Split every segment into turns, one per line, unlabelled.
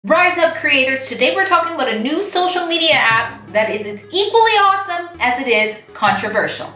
Rise up creators, today we're talking about a new social media app that is as equally awesome as it is controversial.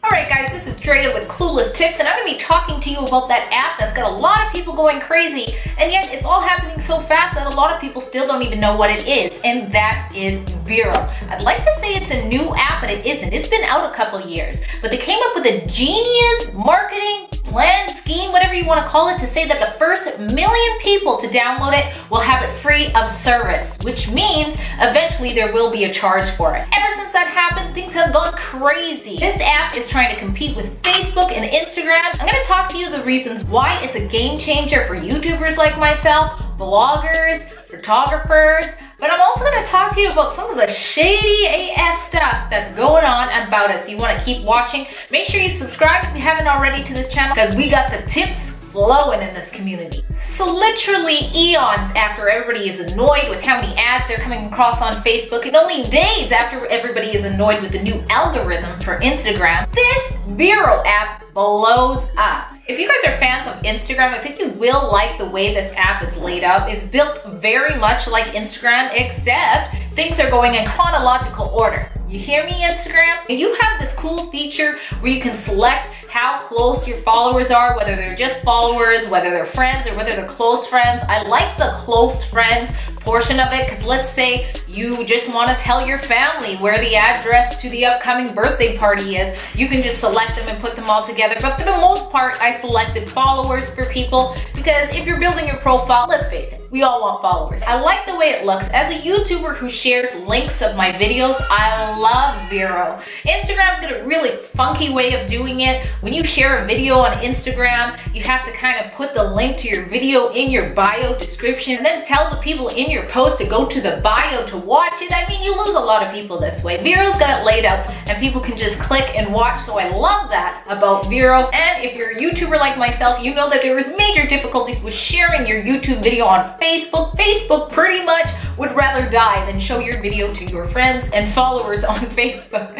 Alright guys, this is Drea with Clueless Tips, and I'm going to be talking to you about that app that's got a lot of people going crazy, and yet it's all happening so fast that a lot of people still don't even know what it is, and that is Vero. I'd like to say it's a new app, but it isn't. It's been out a couple years, but they came up with a genius marketing plan, scheme, whatever you want to call it, to say that the first 1 million people to download it will have it free of service, which means eventually there will be a charge for it. Ever since that happened, things have gone crazy. This app is trying to compete with Facebook and Instagram. I'm going to talk to you the reasons why it's a game changer for YouTubers like myself, bloggers, photographers, but I'm also going to talk to you about some of the shady AF stuff that's going on about it. So you want to keep watching. Make sure you subscribe if you haven't already to this channel, because we got the tips flowing in this community. So literally eons after everybody is annoyed with how many ads they're coming across on Facebook, and only days after everybody is annoyed with the new algorithm for Instagram, this Vero app blows up. If you guys are fans of Instagram, I think you will like the way this app is laid out. It's built very much like Instagram, except things are going in chronological order. You hear me, Instagram? You have this cool feature where you can select how close your followers are, whether they're just followers, whether they're friends, or whether they're close friends. I like the close friends portion of it, because let's say you just want to tell your family where the address to the upcoming birthday party is. You can just select them and put them all together. But for the most part, I selected followers for people, because if you're building your profile, let's face it, we all want followers. I like the way it looks. As a YouTuber who shares links of my videos, I love Vero. Instagram's got a really funky way of doing it. When you share a video on Instagram, you have to kind of put the link to your video in your bio description, and then tell the people in your post to go to the bio to watch it. I mean, you lose a lot of people this way. Vero's got it laid out and people can just click and watch, so I love that about Vero. And if you're a YouTuber like myself, you know that there is major difficulties with sharing your YouTube video on Facebook. Facebook pretty much would rather die than show your video to your friends and followers on Facebook.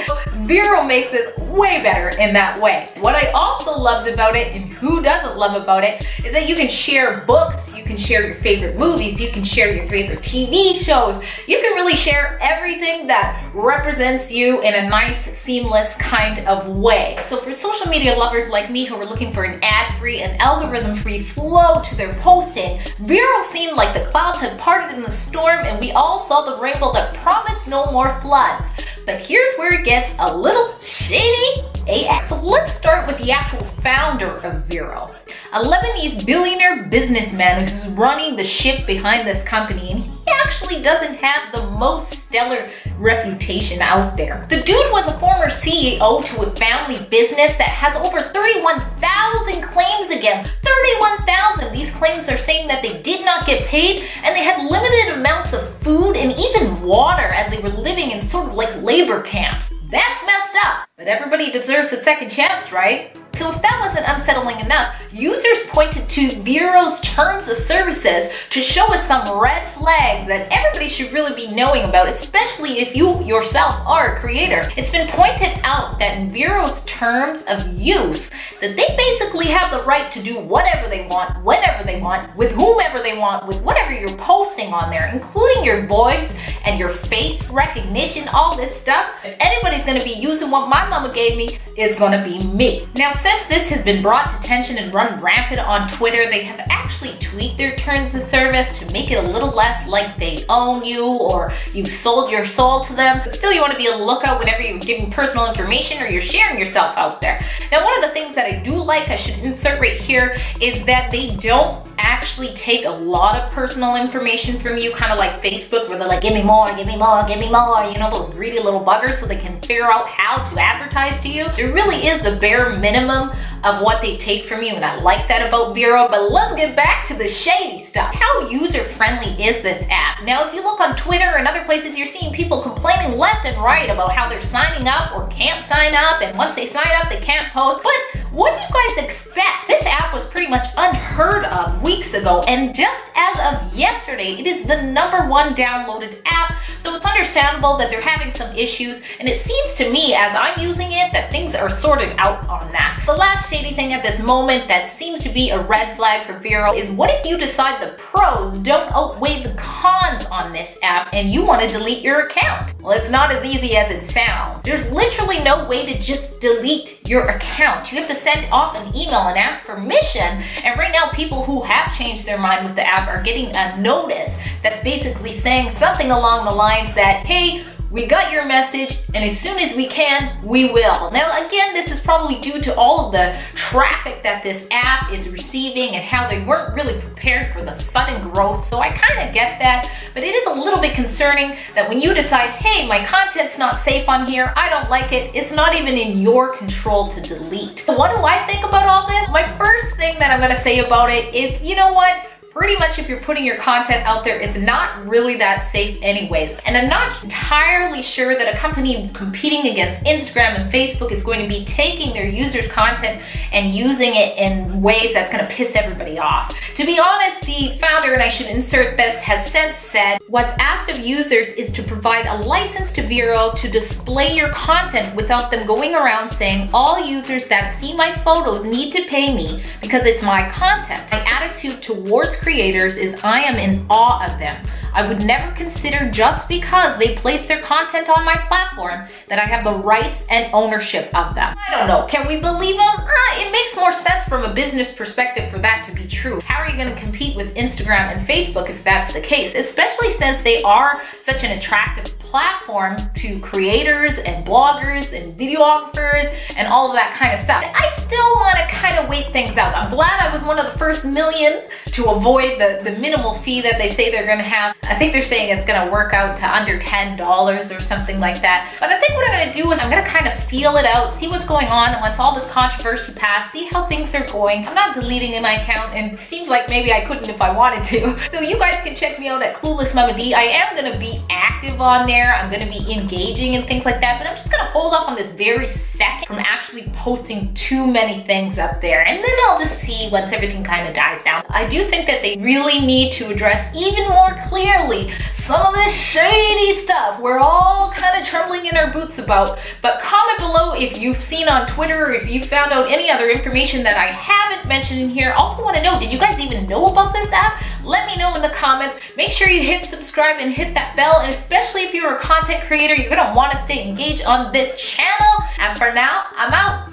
Vero makes this way better in that way. What I also loved about it, and who doesn't love about it, is that you can share books, you can share your favorite movies, you can share your favorite TV shows. You can really share everything that represents you in a nice, seamless kind of way. So for social media lovers like me who are looking for an ad-free and algorithm-free flow to their posting, Vero seemed like the clouds had parted in the storm and we all saw the rainbow that promised no more floods. But here's where it gets a little shady AF. So let's start with the actual founder of Vero, a Lebanese billionaire businessman who's running the ship behind this company, and he actually doesn't have the most stellar reputation out there. The dude was a former CEO to a family business that has over 31,000 claims against. 31,000! These claims are saying that they did not get paid, and they had limited amounts of food and even water as they were living in sort of like labor camps. That's messed up, but everybody deserves a second chance, right? So if that wasn't unsettling enough, users pointed to Vero's terms of services to show us some red flags that everybody should really be knowing about, especially if you yourself are a creator. It's been pointed out that in Vero's terms of use, that they basically have the right to do whatever they want, whenever they want, with whomever they want, with whatever you're posting on there, including your voice and your face recognition, all this stuff. If anybody's gonna be using what my mama gave me, it's gonna be me. Now, since this has been brought to attention and run rampant on Twitter, they have actually tweaked their terms of service to make it a little less like they own you or you sold your soul to them. But still, you want to be on the lookout whenever you're giving personal information or you're sharing yourself out there. Now, one of the things that I do like, I should insert right here, is that they don't actually take a lot of personal information from you, kind of like Facebook, where they're like, give me more, give me more, give me more, you know, those greedy little buggers, so they can figure out how to advertise to you. There really is the bare minimum of what they take from you, and I like that about Vero. But let's get back to the shady stuff. How user-friendly is this app? Now, if you look on Twitter and other places, you're seeing people complaining left and right about how they're signing up or can't sign up, and once they sign up, they can't post. But What do you guys expect? This app was pretty much unheard of weeks ago, and just as of yesterday, it is the #1 downloaded app, so it's understandable that they're having some issues, and it seems to me, as I'm using it, that things are sorted out on that. The last shady thing at this moment that seems to be a red flag for Vero is, what if you decide the pros don't outweigh the cons on this app and you want to delete your account? Well, it's not as easy as it sounds. There's literally no way to just delete your account. You have to send off an email and ask permission, and right now people who have changed their mind with the app are getting a notice that's basically saying something along the lines that, hey, we got your message, and as soon as we can, we will. Now, again, this is probably due to all of the traffic that this app is receiving and how they weren't really prepared for the sudden growth, so I kind of get that, but it is a little bit concerning that when you decide, hey, my content's not safe on here, I don't like it, it's not even in your control to delete. So what do I think about all this? My first thing that I'm gonna say about it is, you know what? Pretty much if you're putting your content out there, it's not really that safe anyways. And I'm not entirely sure that a company competing against Instagram and Facebook is going to be taking their users' content and using it in ways that's gonna piss everybody off. To be honest, the founder, and I should insert this, has since said, what's asked of users is to provide a license to Vero to display your content without them going around saying, all users that see my photos need to pay me because it's my content. My attitude towards creators is I am in awe of them. I would never consider just because they place their content on my platform that I have the rights and ownership of them. I don't know, can we believe them? It makes more sense from a business perspective for that to be true. How are you going to compete with Instagram and Facebook if that's the case? Especially since they are such an attractive platform to creators and bloggers and videographers and all of that kind of stuff. I still want to kind of wait things out. I'm glad I was one of the first million to avoid the minimal fee that they say they're going to have. I think they're saying it's going to work out to under $10 or something like that. But I think what I'm going to do is I'm going to kind of feel it out, see what's going on, and once all this controversy passes, see how things are going. I'm not deleting my account, and it seems like maybe I couldn't if I wanted to. So you guys can check me out at Clueless Mama-D. I am going to be active on there. I'm going to be engaging and things like that, but I'm just going to hold off on this very second from actually posting too many things up there, and then I'll just see once everything kind of dies down. I do think that they really need to address even more clearly some of this shady stuff we're all kind of trembling in our boots about. But comment below if you've seen on Twitter or if you found out any other information that I haven't mentioned in here. Also want to know, did you guys even know about this app? Let me know in the comments. Make sure you hit subscribe and hit that bell, and especially if you're a content creator, you're going to want to stay engaged on this channel. And for now, I'm out.